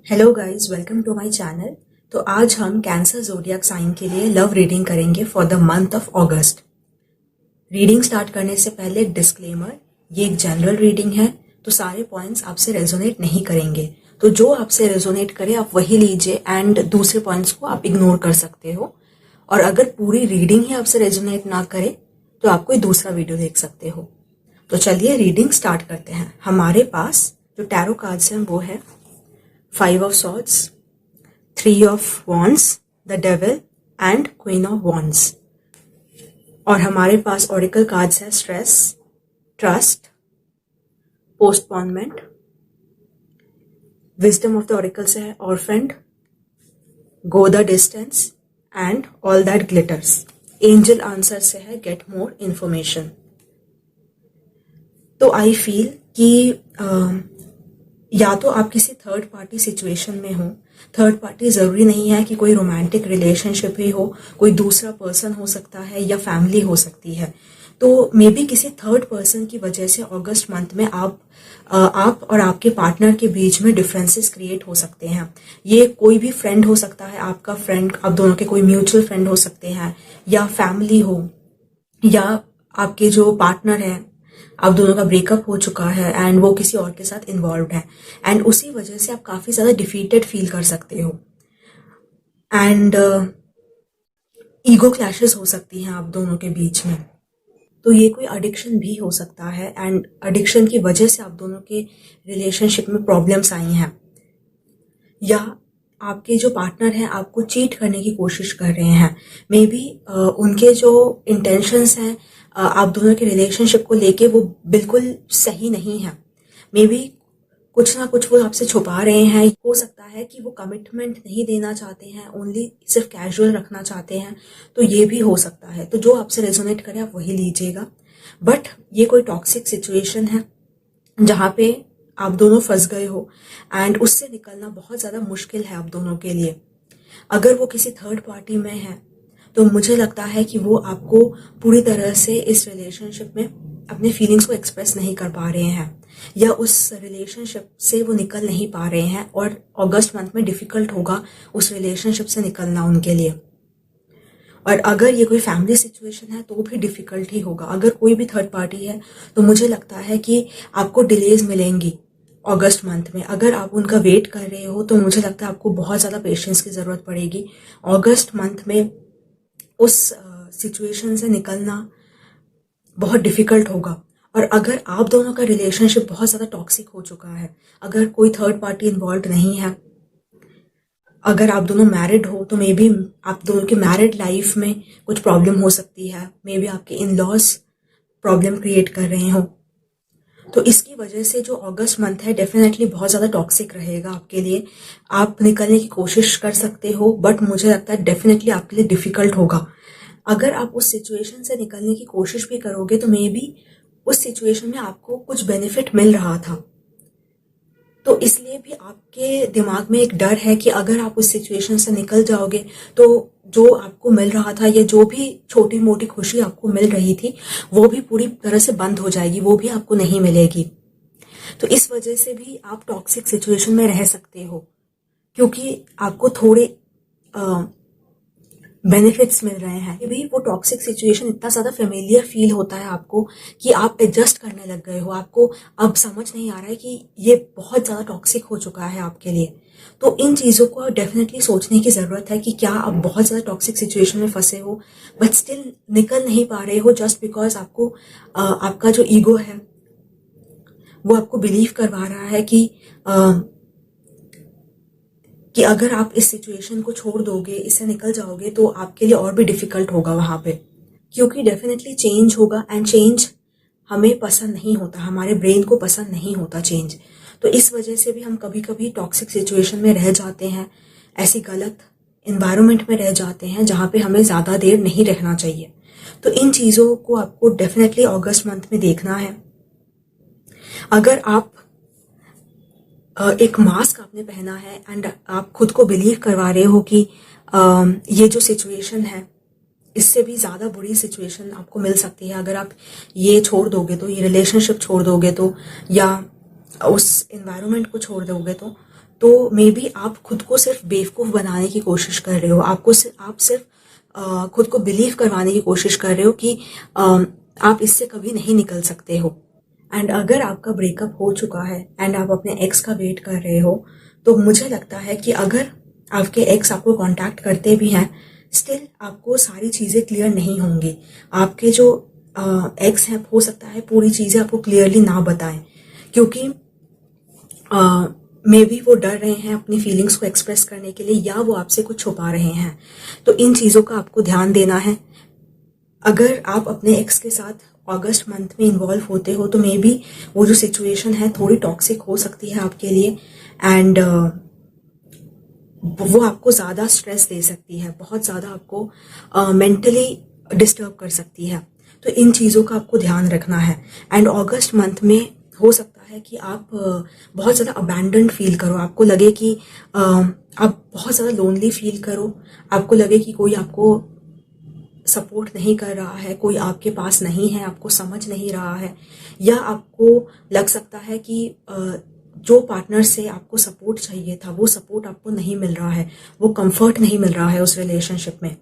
Hello guys, welcome to my channel. तो आज हम कैंसर ज़ोडिएक साइन के लिए लव रीडिंग करेंगे for the month of August. Reading start करने से पहले एक डिस्क्लेमर, ये एक जनरल रीडिंग है, तो सारे पॉइंट्स आपसे रेजोनेट नहीं करेंगे। तो जो आपसे रेजोनेट करे आप वही लीजिए एंड दूसरे पॉइंट्स को आप इग्नोर कर सकते हो। और अगर पूरी रीडिंग ही आपसे रेजोनेट ना करे तो आप कोई दूसरा वीडियो देख सकते हो। तो चलिए रीडिंग स्टार्ट करते हैं। हमारे पास जो टैरो कार्ड्स हैं वो है 5 of Swords, 3 of Wands, the Devil and Queen of Wands। और हमारे पास ऑरिकल कार्ड्स है stress, trust, postponement. Wisdom of the oracles है orphaned, go the distance and all that glitters. Angel answer says है get more information. तो I feel कि या तो आप किसी थर्ड पार्टी सिचुएशन में हो। थर्ड पार्टी जरूरी नहीं है कि कोई रोमांटिक रिलेशनशिप ही हो, कोई दूसरा पर्सन हो सकता है या फैमिली हो सकती है। तो मे बी किसी थर्ड पर्सन की वजह से अगस्त मंथ में आप और आपके पार्टनर के बीच में डिफरेंसेस क्रिएट हो सकते हैं। ये कोई भी फ्रेंड हो सकता है, आपका फ्रेंड, आप दोनों के कोई म्यूचुअल फ्रेंड हो सकते हैं, या फैमिली हो, या आपके जो पार्टनर है आप दोनों का ब्रेकअप हो चुका है एंड वो किसी और के साथ इन्वॉल्व है एंड उसी वजह से आप काफी ज्यादा डिफीटेड फील कर सकते हो एंड ईगो क्लैशेस हो सकती हैं आप दोनों के बीच में। तो ये कोई एडिक्शन भी हो सकता है एंड एडिक्शन की वजह से आप दोनों के रिलेशनशिप में प्रॉब्लम्स आई हैं, या आपके जो पार्टनर हैं आपको चीट करने की कोशिश कर रहे हैं। मे बी उनके जो इंटेंशंस हैं आप दोनों के रिलेशनशिप को लेके वो बिल्कुल सही नहीं है। मे बी कुछ ना कुछ वो आपसे छुपा रहे हैं। हो सकता है कि वो कमिटमेंट नहीं देना चाहते हैं, ओनली सिर्फ कैजुअल रखना चाहते हैं। तो ये भी हो सकता है। तो जो आपसे रेजोनेट करे आप वही लीजिएगा। बट ये कोई टॉक्सिक सिचुएशन है जहाँ पे आप दोनों फंस गए हो एंड उससे निकलना बहुत ज्यादा मुश्किल है आप दोनों के लिए। अगर वो किसी थर्ड पार्टी में है तो मुझे लगता है कि वो आपको पूरी तरह से इस रिलेशनशिप में अपने फीलिंग्स को एक्सप्रेस नहीं कर पा रहे हैं, या उस रिलेशनशिप से वो निकल नहीं पा रहे हैं और अगस्त मंथ में डिफिकल्ट होगा उस रिलेशनशिप से निकलना उनके लिए। और अगर ये कोई फैमिली सिचुएशन है तो भी डिफिकल्ट ही होगा। अगर कोई भी थर्ड पार्टी है तो मुझे लगता है कि आपको डिलेज मिलेंगी अगस्त मंथ में। अगर आप उनका वेट कर रहे हो तो मुझे लगता है आपको बहुत ज़्यादा पेशेंस की ज़रूरत पड़ेगी। अगस्त मंथ में उस सिचुएशन से निकलना बहुत डिफिकल्ट होगा। और अगर आप दोनों का रिलेशनशिप बहुत ज़्यादा टॉक्सिक हो चुका है, अगर कोई थर्ड पार्टी इन्वॉल्व नहीं है, अगर आप दोनों मैरिड हो तो मे बी आप दोनों की मैरिड लाइफ में कुछ प्रॉब्लम हो सकती है। मे बी आपके इन लॉज प्रॉब्लम क्रिएट कर रहे हो। तो इसकी वजह से जो अगस्त मंथ है डेफिनेटली बहुत ज़्यादा टॉक्सिक रहेगा आपके लिए। आप निकलने की कोशिश कर सकते हो बट मुझे लगता है डेफिनेटली आपके लिए डिफिकल्ट होगा। अगर आप उस सिचुएशन से निकलने की कोशिश भी करोगे तो मे बी उस सिचुएशन में आपको कुछ बेनिफिट मिल रहा था। तो इसलिए भी आपके दिमाग में एक डर है कि अगर आप उस सिचुएशन से निकल जाओगे तो जो आपको मिल रहा था या जो भी छोटी मोटी खुशी आपको मिल रही थी वो भी पूरी तरह से बंद हो जाएगी, वो भी आपको नहीं मिलेगी। तो इस वजह से भी आप टॉक्सिक सिचुएशन में रह सकते हो क्योंकि आपको थोड़े बेनिफिट्स मिल रहे हैं। भी वो टॉक्सिक सिचुएशन इतना ज्यादा फेमिलियर फील होता है आपको कि आप एडजस्ट करने लग गए हो। आपको अब समझ नहीं आ रहा है कि ये बहुत ज्यादा टॉक्सिक हो चुका है आपके लिए। तो इन चीजों को डेफिनेटली सोचने की जरूरत है कि क्या आप बहुत ज्यादा टॉक्सिक सिचुएशन में फंसे हो बट स्टिल निकल नहीं पा रहे हो जस्ट बिकॉज आपको आपका जो ईगो है वो आपको बिलीव करवा रहा है कि अगर आप इस सिचुएशन को छोड़ दोगे, इससे निकल जाओगे तो आपके लिए और भी डिफिकल्ट होगा वहां पे। क्योंकि डेफिनेटली चेंज होगा एंड चेंज हमें पसंद नहीं होता, हमारे ब्रेन को पसंद नहीं होता चेंज। तो इस वजह से भी हम कभी कभी टॉक्सिक सिचुएशन में रह जाते हैं, ऐसी गलत इन्वायरमेंट में रह जाते हैं जहां पे हमें ज्यादा देर नहीं रहना चाहिए। तो इन चीजों को आपको डेफिनेटली अगस्त मंथ में देखना है। अगर आप एक मास्क आपने पहना है एंड आप खुद को बिलीव करवा रहे हो कि ये जो सिचुएशन है इससे भी ज्यादा बुरी सिचुएशन आपको मिल सकती है अगर आप ये छोड़ दोगे तो, ये रिलेशनशिप छोड़ दोगे तो, या उस एनवायरनमेंट को छोड़ दोगे तो मे बी आप खुद को सिर्फ बेवकूफ बनाने की कोशिश कर रहे हो, आप सिर्फ खुद को बिलीव करवाने की कोशिश कर रहे हो कि आप इससे कभी नहीं निकल सकते हो। एंड अगर आपका ब्रेकअप हो चुका है एंड आप अपने एक्स का वेट कर रहे हो, तो मुझे लगता है कि अगर आपके एक्स आपको कांटेक्ट करते भी हैं, स्टिल आपको सारी चीज़ें क्लियर नहीं होंगी। आपके जो एक्स हैं, हो सकता है पूरी चीज़ें आपको क्लियरली ना बताएं, क्योंकि मे बी वो डर रहे हैं अपनी फीलिंग्स को एक्सप्रेस करने के लिए, या वो आपसे कुछ छुपा रहे हैं। तो इन चीज़ों का आपको ध्यान देना है। अगर आप अपने एक्स के साथ अगस्त मंथ में इन्वॉल्व होते हो, तो मे बी वो जो सिचुएशन है थोड़ी टॉक्सिक हो सकती है आपके लिए, एंड वो आपको ज़्यादा स्ट्रेस दे सकती है, बहुत ज़्यादा आपको मेंटली डिस्टर्ब कर सकती है। तो इन चीज़ों का आपको ध्यान रखना है। एंड अगस्त मंथ में हो सकता है कि आप बहुत ज़्यादा अबैंडन्ड फील करो, आपको लगे कि आप बहुत ज़्यादा लोनली फील करो, आपको लगे कि कोई आपको सपोर्ट नहीं कर रहा है, कोई आपके पास नहीं है, आपको समझ नहीं रहा है, या आपको लग सकता है कि जो पार्टनर से आपको सपोर्ट चाहिए था वो सपोर्ट आपको नहीं मिल रहा है, वो कंफर्ट नहीं मिल रहा है उस रिलेशनशिप में,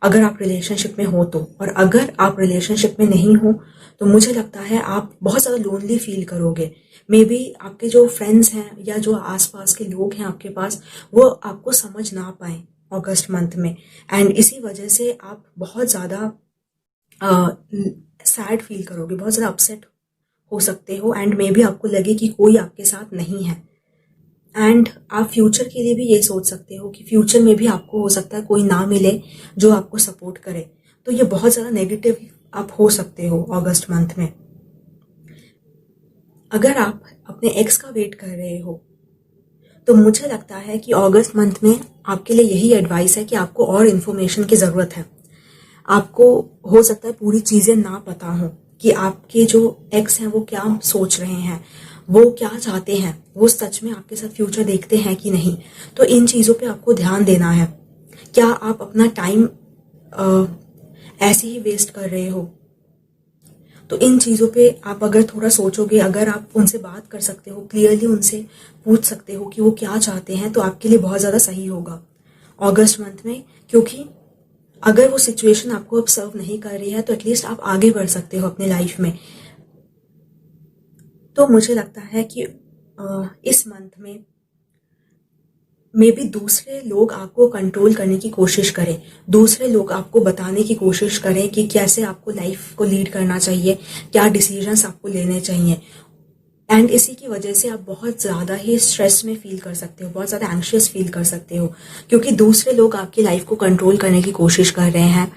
अगर आप रिलेशनशिप में हो तो। और अगर आप रिलेशनशिप में नहीं हो, तो मुझे लगता है आप बहुत ज़्यादा लोनली फील करोगे। मे बी आपके जो फ्रेंड्स हैं या जो आसपास के लोग हैं आपके पास, वो आपको समझ ना पाए अगस्त मंथ में, एंड इसी वजह से आप बहुत ज़्यादा सैड फील करोगे, बहुत ज़्यादा अपसेट हो सकते हो, एंड मे बी आपको लगे कि कोई आपके साथ नहीं है। एंड आप फ्यूचर के लिए भी ये सोच सकते हो कि फ्यूचर में भी आपको हो सकता है कोई ना मिले जो आपको सपोर्ट करे। तो ये बहुत ज़्यादा नेगेटिव आप हो सकते हो अगस्त मंथ में। अगर आप अपने एक्स का वेट कर रहे हो, तो मुझे लगता है कि अगस्त मंथ में आपके लिए यही एडवाइस है कि आपको और इन्फॉर्मेशन की ज़रूरत है। आपको हो सकता है पूरी चीज़ें ना पता हो कि आपके जो एक्स हैं वो क्या सोच रहे हैं, वो क्या चाहते हैं, वो सच में आपके साथ फ्यूचर देखते हैं कि नहीं। तो इन चीज़ों पे आपको ध्यान देना है। क्या आप अपना टाइम ऐसे ही वेस्ट कर रहे हो? तो इन चीज़ों पे आप अगर थोड़ा सोचोगे, अगर आप उनसे बात कर सकते हो, क्लियरली उनसे पूछ सकते हो कि वो क्या चाहते हैं, तो आपके लिए बहुत ज़्यादा सही होगा अगस्त मंथ में। क्योंकि अगर वो सिचुएशन आपको अब सर्व नहीं कर रही है, तो एटलीस्ट आप आगे बढ़ सकते हो अपने लाइफ में। तो मुझे लगता है कि इस मंथ में मे बी दूसरे लोग आपको कंट्रोल करने की कोशिश करें, दूसरे लोग आपको बताने की कोशिश करें कि कैसे आपको लाइफ को लीड करना चाहिए, क्या डिसीजंस आपको लेने चाहिए। एंड इसी की वजह से आप बहुत ज़्यादा ही स्ट्रेस में फील कर सकते हो, बहुत ज़्यादा एंग्शियस फील कर सकते हो, क्योंकि दूसरे लोग आपकी लाइफ को कंट्रोल करने की कोशिश कर रहे हैं,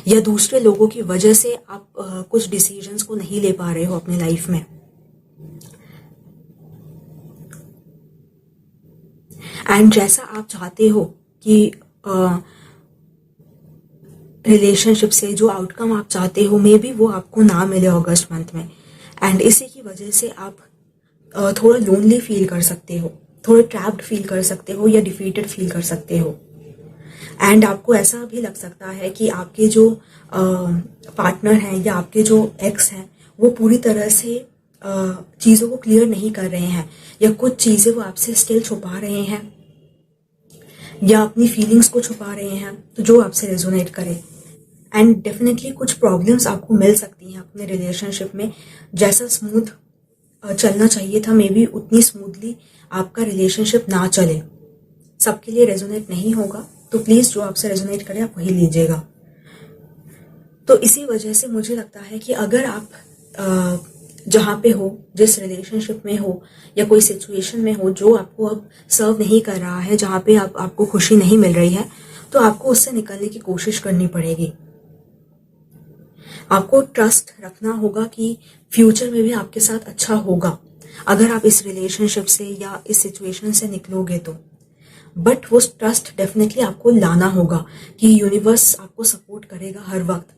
या दूसरे लोगों की वजह से आप कुछ डिसीजंस को नहीं ले पा रहे हो अपनी लाइफ में। एंड जैसा आप चाहते हो कि रिलेशनशिप से जो आउटकम आप चाहते हो, मे बी वो आपको ना मिले अगस्त मंथ में। एंड इसी की वजह से आप थोड़ा लोनली फील कर सकते हो, थोड़ा ट्रैप्ड फील कर सकते हो, या डिफीटेड फील कर सकते हो। एंड आपको ऐसा भी लग सकता है कि आपके जो पार्टनर हैं या आपके जो एक्स हैं, वो पूरी तरह से चीज़ों को क्लियर नहीं कर रहे हैं, या कुछ चीज़ें वो आपसे स्टिल छुपा रहे हैं, या अपनी फीलिंग्स को छुपा रहे हैं, तो जो आपसे रेजोनेट करे। एंड डेफिनेटली कुछ प्रॉब्लम्स आपको मिल सकती हैं अपने रिलेशनशिप में। जैसा स्मूथ चलना चाहिए था, मे बी उतनी स्मूथली आपका रिलेशनशिप ना चले, सबके लिए रेजोनेट नहीं होगा। तो प्लीज़ जो आपसे रेजोनेट करे आप वही लीजिएगा। तो इसी वजह से मुझे लगता है कि अगर आप जहाँ पे हो, जिस रिलेशनशिप में हो, या कोई सिचुएशन में हो जो आपको अब सर्व नहीं कर रहा है, जहाँ पे आपको खुशी नहीं मिल रही है, तो आपको उससे निकलने की कोशिश करनी पड़ेगी। आपको ट्रस्ट रखना होगा कि फ्यूचर में भी आपके साथ अच्छा होगा अगर आप इस रिलेशनशिप से या इस सिचुएशन से निकलोगे तो। बट वो ट्रस्ट डेफिनेटली आपको लाना होगा कि यूनिवर्स आपको सपोर्ट करेगा हर वक्त,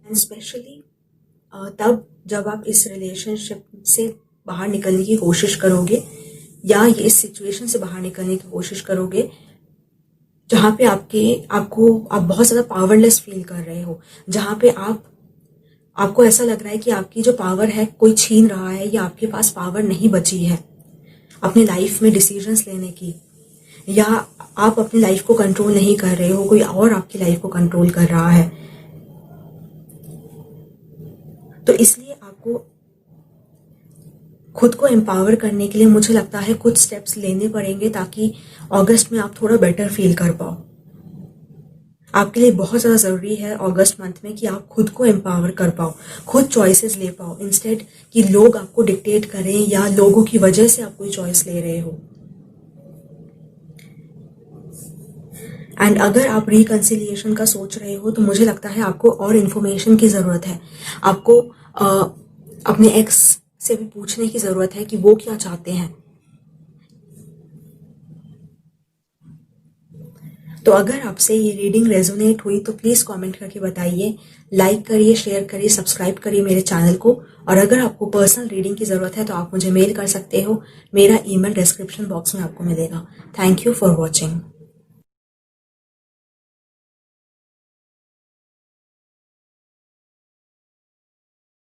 एंड स्पेशली तब जब आप इस रिलेशनशिप से बाहर निकलने की कोशिश करोगे, या इस सिचुएशन से बाहर निकलने की कोशिश करोगे जहाँ पे आप बहुत ज़्यादा पावरलेस फील कर रहे हो, जहाँ पे आपको ऐसा लग रहा है कि आपकी जो पावर है कोई छीन रहा है, या आपके पास पावर नहीं बची है अपनी लाइफ में डिसीजंस लेने की। या आप अपनी लाइफ को कंट्रोल नहीं कर रहे हो, कोई और आपकी लाइफ को कंट्रोल कर रहा है। तो इसलिए आपको खुद को एम्पावर करने के लिए मुझे लगता है कुछ स्टेप्स लेने पड़ेंगे, ताकि अगस्त में आप थोड़ा बेटर फील कर पाओ। आपके लिए बहुत ज़्यादा ज़रूरी है अगस्त मंथ में कि आप खुद को एम्पावर कर पाओ, खुद चॉइसेस ले पाओ, इंस्टेड कि लोग आपको डिक्टेट करें या लोगों की वजह से आप कोई चॉइस ले रहे हो। एंड अगर आप रिकंसिलिएशन का सोच रहे हो तो मुझे लगता है आपको और इन्फॉर्मेशन की ज़रूरत है। आपको अपने एक्स से भी पूछने की ज़रूरत है कि वो क्या चाहते हैं। तो अगर आपसे ये रीडिंग रेजोनेट हुई तो प्लीज़ कमेंट करके बताइए, लाइक करिए, शेयर करिए, सब्सक्राइब करिए मेरे चैनल को। और अगर आपको पर्सनल रीडिंग की ज़रूरत है तो आप मुझे मेल कर सकते हो। मेरा ईमेल डिस्क्रिप्शन बॉक्स में आपको मिलेगा। Thank you for watching.